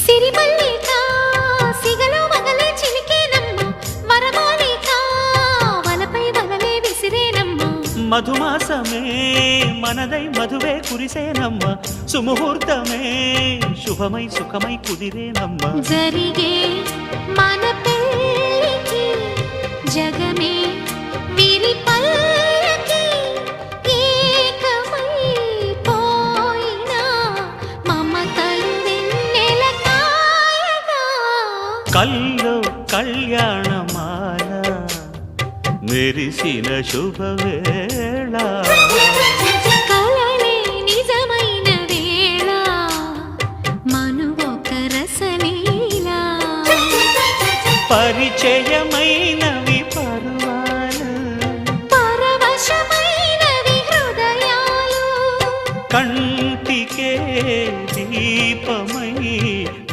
సిరిమల్లిక సిగలో మగలే చిలికేనమ్మ వరమాలిక వలపై వలలే విసిరేనమ్మ మధుమాసమే మనదై మధువే కురిసేనమ్మ సుముహూర్తమే శుభమై సుఖమై కుదిరేనమ్మ జరిగే మన పెళ్ళికి జగమే వీరి పల్లకి ఏకమై పోయినా మమతలు వెన్నెల కాయగా కల్లో కళ్యాణమాల మెరిసిన శుభవేళ కలలే నిజమైన వేళ మనువొక రసలీల పరిచయమైనవి పర్వాలు పరవశమైనవి హృదయాలు కన్ను